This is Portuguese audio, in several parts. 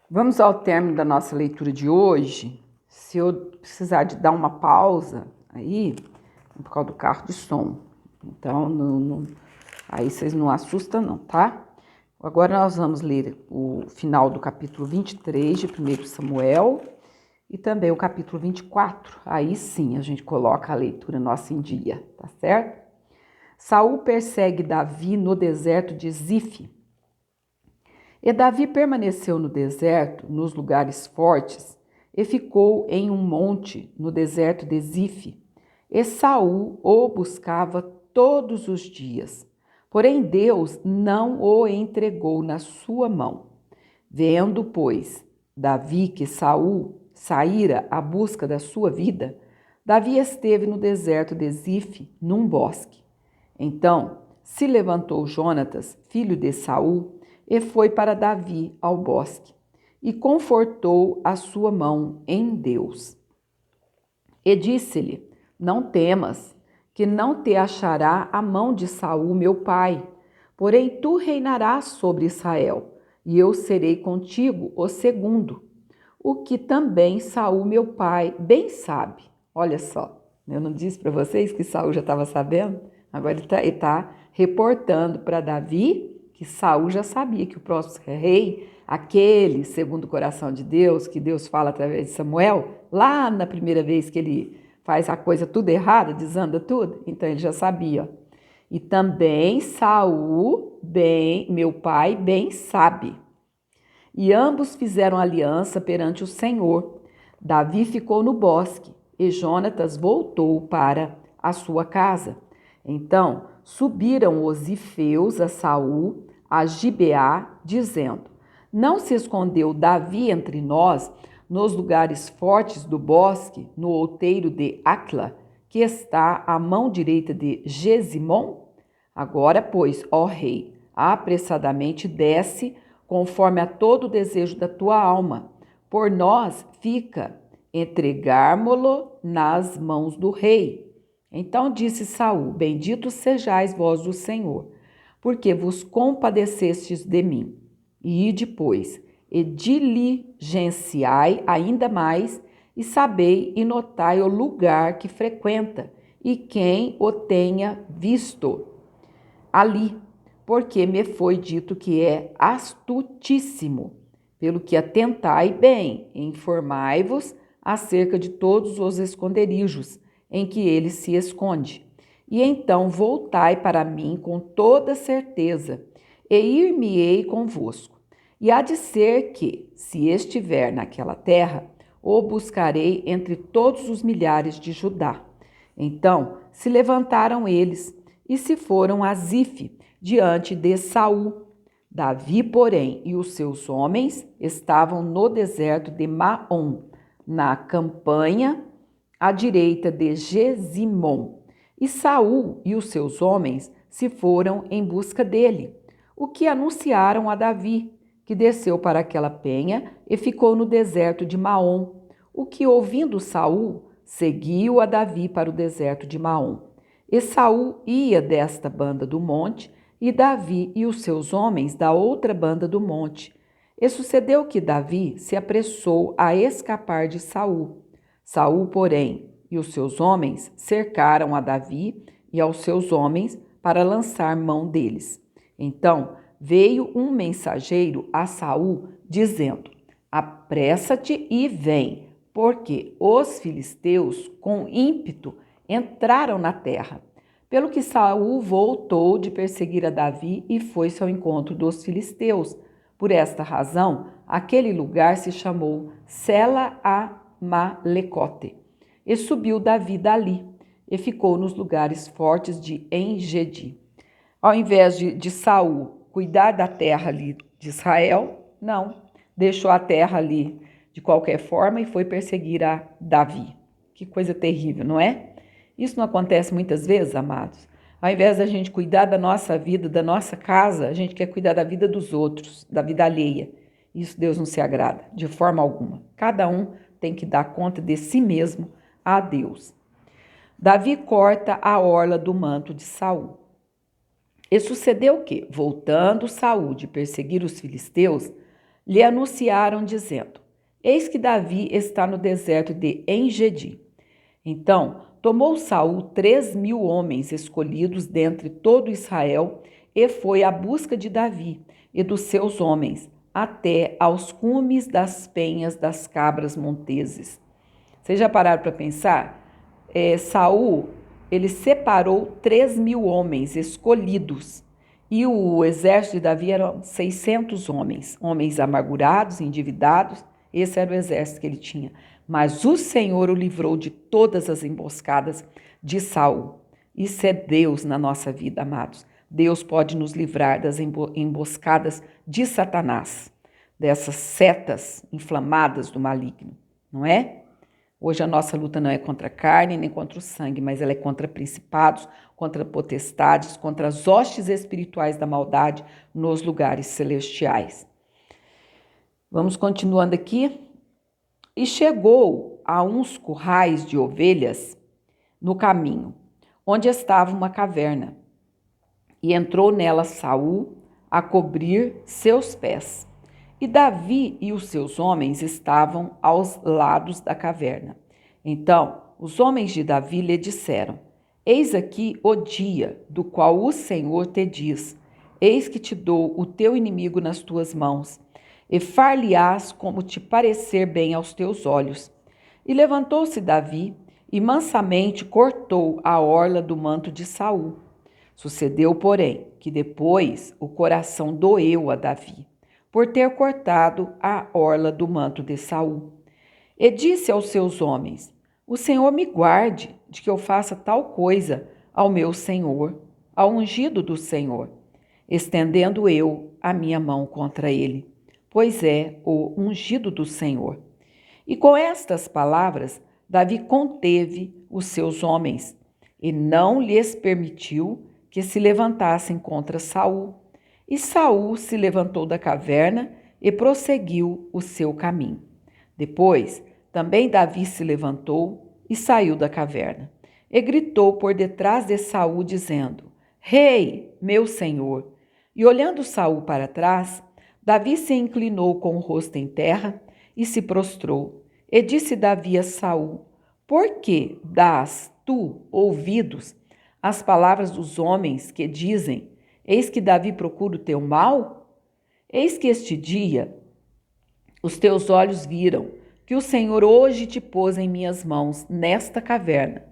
Vamos ao término da nossa leitura de hoje. Se eu precisar de dar uma pausa aí, por causa do carro de som. Então, aí vocês não assustam não, tá? Agora nós vamos ler o final do capítulo 23 de 1 Samuel e também o capítulo 24. Aí sim a gente coloca a leitura nossa em dia, tá certo? Saul persegue Davi no deserto de Zif. E Davi permaneceu no deserto, nos lugares fortes, e ficou em um monte no deserto de Zif. E Saul o buscava todos os dias. Porém Deus não o entregou na sua mão. Vendo, pois, Davi que Saul saíra à busca da sua vida, Davi esteve no deserto de Zif, num bosque. Então se levantou Jonatas, filho de Saul, e foi para Davi ao bosque, e confortou a sua mão em Deus. E disse-lhe: Não temas, que não te achará a mão de Saul, meu pai, porém tu reinarás sobre Israel, e eu serei contigo o segundo, o que também Saul, meu pai, bem sabe. Olha só, eu não disse para vocês que Saul já estava sabendo? Agora ele tá reportando para Davi que Saul já sabia que o próximo rei, aquele segundo o coração de Deus, que Deus fala através de Samuel, lá na primeira vez que ele faz a coisa tudo errada, desanda tudo, então ele já sabia. E também Saul, bem, meu pai, bem sabe. E ambos fizeram aliança perante o Senhor. Davi ficou no bosque e Jonatas voltou para a sua casa. Então subiram os zifeus a Saul, a Gibeá, dizendo: Não se escondeu Davi entre nós nos lugares fortes do bosque, no outeiro de Acla, que está à mão direita de Gesimon? Agora, pois, ó rei, apressadamente desce, conforme a todo o desejo da tua alma. Por nós fica entregármo-lo nas mãos do rei. Então disse Saul: Bendito sejais vós do Senhor, porque vos compadecestes de mim. E depois, e diligenciai ainda mais, e sabei e notai o lugar que frequenta, e quem o tenha visto ali, porque me foi dito que é astutíssimo. Pelo que atentai bem, informai-vos acerca de todos os esconderijos em que ele se esconde. E então voltai para mim com toda certeza, e ir-me-ei convosco. E há de ser que, se estiver naquela terra, o buscarei entre todos os milhares de Judá. Então se levantaram eles e se foram a Zif, diante de Saul. Davi, porém, e os seus homens estavam no deserto de Maom, na campanha à direita de Gesimon. E Saul e os seus homens se foram em busca dele, o que anunciaram a Davi, que desceu para aquela penha e ficou no deserto de Maom. O que, ouvindo Saul, seguiu a Davi para o deserto de Maom. E Saul ia desta banda do monte, e Davi e os seus homens da outra banda do monte. E sucedeu que Davi se apressou a escapar de Saul. Saul, porém, e os seus homens cercaram a Davi e aos seus homens para lançar mão deles. Então veio um mensageiro a Saul, dizendo: Apressa-te e vem, porque os filisteus, com ímpeto, entraram na terra. Pelo que Saul voltou de perseguir a Davi e foi-se ao encontro dos filisteus. Por esta razão, aquele lugar se chamou Sela-a-Malecote. E subiu Davi dali, e ficou nos lugares fortes de En-Gedi. Ao invés de Saul cuidar da terra ali de Israel, não, deixou a terra ali de qualquer forma e foi perseguir a Davi. Que coisa terrível, não é? Isso não acontece muitas vezes, amados? Ao invés da gente cuidar da nossa vida, da nossa casa, a gente quer cuidar da vida dos outros, da vida alheia. Isso Deus não se agrada, de forma alguma. Cada um tem que dar conta de si mesmo a Deus. Davi corta a orla do manto de Saul. E sucedeu que, voltando Saul de perseguir os filisteus, lhe anunciaram, dizendo: Eis que Davi está no deserto de En-Gedi. Então tomou Saul 3.000 homens escolhidos dentre todo Israel e foi à busca de Davi e dos seus homens, até aos cumes das penhas das cabras monteses. Vocês já pararam para pensar? Saul, ele separou 3.000 homens escolhidos e o exército de Davi eram 600 homens, homens amargurados, endividados. Esse era o exército que ele tinha. Mas o Senhor o livrou de todas as emboscadas de Saul. Isso é Deus na nossa vida, amados. Deus pode nos livrar das emboscadas de Satanás, dessas setas inflamadas do maligno, não é? Hoje a nossa luta não é contra a carne nem contra o sangue, mas ela é contra principados, contra potestades, contra as hostes espirituais da maldade nos lugares celestiais. Vamos continuando aqui. E chegou a uns currais de ovelhas no caminho, onde estava uma caverna. E entrou nela Saul a cobrir seus pés. E Davi e os seus homens estavam aos lados da caverna. Então os homens de Davi lhe disseram: Eis aqui o dia do qual o Senhor te diz: Eis que te dou o teu inimigo nas tuas mãos, e far-lhe-ás como te parecer bem aos teus olhos. E levantou-se Davi e mansamente cortou a orla do manto de Saul. Sucedeu, porém, que depois o coração doeu a Davi, por ter cortado a orla do manto de Saul. E disse aos seus homens: O Senhor me guarde de que eu faça tal coisa ao meu senhor, ao ungido do Senhor, estendendo eu a minha mão contra ele, pois é o ungido do Senhor. E com estas palavras, Davi conteve os seus homens e não lhes permitiu que se levantassem contra Saul. E Saul se levantou da caverna e prosseguiu o seu caminho. Depois, também Davi se levantou e saiu da caverna, e gritou por detrás de Saul, dizendo: Rei, meu senhor! E olhando Saul para trás, Davi se inclinou com o rosto em terra e se prostrou. E disse Davi a Saul: Por que dás tu ouvidos às palavras dos homens que dizem: Eis que Davi procura o teu mal? Eis que este dia os teus olhos viram que o Senhor hoje te pôs em minhas mãos nesta caverna.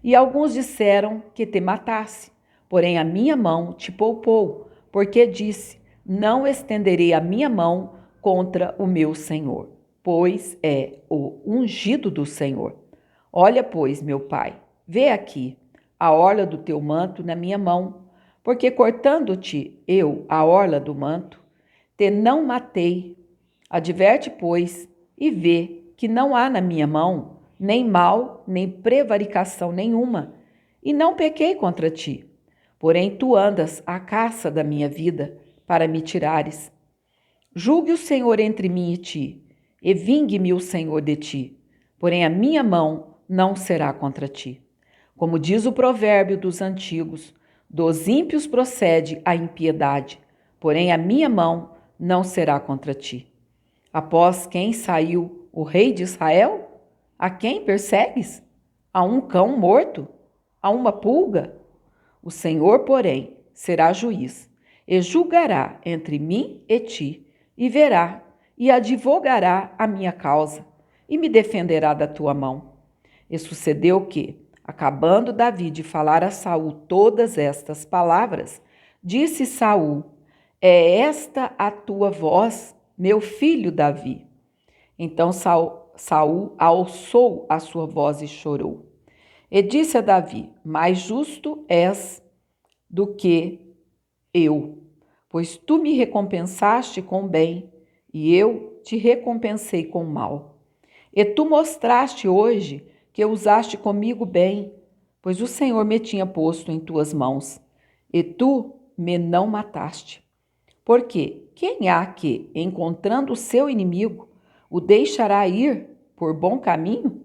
E alguns disseram que te matasse, porém a minha mão te poupou, porque disse: Não estenderei a minha mão contra o meu Senhor, pois é o ungido do Senhor. Olha, pois, meu pai, vê aqui a orla do teu manto na minha mão, porque cortando-te eu a orla do manto, te não matei. Adverte, pois, e vê que não há na minha mão nem mal, nem prevaricação nenhuma, e não pequei contra ti. Porém, tu andas à caça da minha vida para me tirares. Julgue o Senhor entre mim e ti, e vingue-me o Senhor de ti, porém a minha mão não será contra ti. Como diz o provérbio dos antigos, dos ímpios procede a impiedade, porém a minha mão não será contra ti. Após quem saiu o rei de Israel? A quem persegues? A um cão morto? A uma pulga? O Senhor, porém, será juiz, e julgará entre mim e ti, e verá, e advogará a minha causa, e me defenderá da tua mão. E sucedeu que, acabando Davi de falar a Saul todas estas palavras, disse Saul: É esta a tua voz, meu filho Davi? Então Saul alçou a sua voz e chorou. E disse a Davi: Mais justo és do que eu, pois tu me recompensaste com bem, e eu te recompensei com mal. E tu mostraste hoje que usaste comigo bem, pois o Senhor me tinha posto em tuas mãos, e tu me não mataste. Porque quem há que, encontrando o seu inimigo, o deixará ir por bom caminho?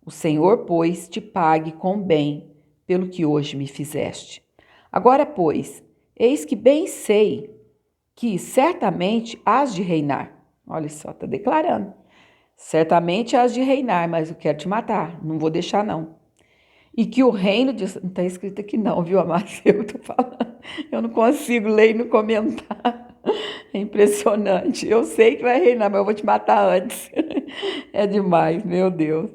O Senhor, pois, te pague com bem pelo que hoje me fizeste. Agora, pois, eis que bem sei que certamente hás de reinar. Olha só, está declarando. Certamente has de reinar, mas eu quero te matar. Não vou deixar, não. E que o reino de... Não está escrito aqui não, viu, amado? Eu estou falando. Eu não consigo ler e não comentar. É impressionante. Eu sei que vai reinar, mas eu vou te matar antes. É demais, meu Deus.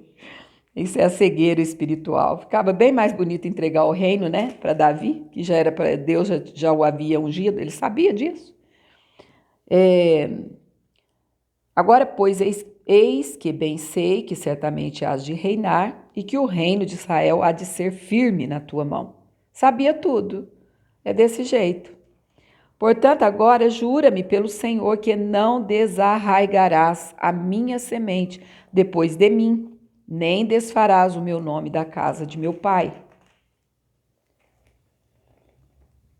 Isso é a cegueira espiritual. Ficava bem mais bonito entregar o reino, né, para Davi, que já era para Deus, já o havia ungido, ele sabia disso. Agora, pois, eis que bem sei que certamente hás de reinar e que o reino de Israel há de ser firme na tua mão. Sabia tudo. É desse jeito. Portanto, agora jura-me pelo Senhor que não desarraigarás a minha semente depois de mim, nem desfarás o meu nome da casa de meu pai.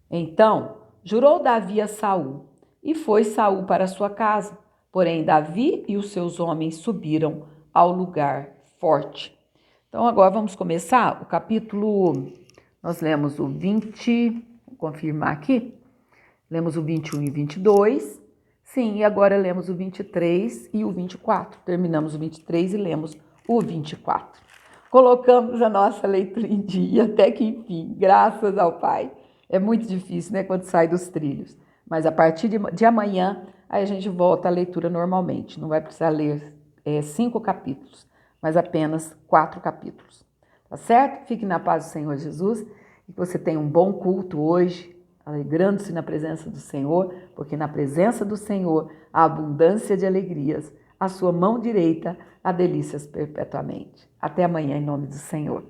Então, jurou Davi a Saul, e foi Saul para sua casa. Porém, Davi e os seus homens subiram ao lugar forte. Então, agora vamos começar o capítulo. Nós lemos o 20, vou confirmar aqui. Lemos o 21 e 22. Sim, e agora lemos o 23 e o 24. Terminamos o 23 e lemos o 24. Colocamos a nossa leitura em dia, até que enfim, graças ao Pai. É muito difícil, né, quando sai dos trilhos. Mas a partir de amanhã, aí a gente volta à leitura normalmente. Não vai precisar ler 5 capítulos, mas apenas 4 capítulos. Tá certo? Fique na paz do Senhor Jesus e que você tenha um bom culto hoje, alegrando-se na presença do Senhor, porque na presença do Senhor há abundância de alegrias. A sua mão direita há delícias perpetuamente. Até amanhã, em nome do Senhor.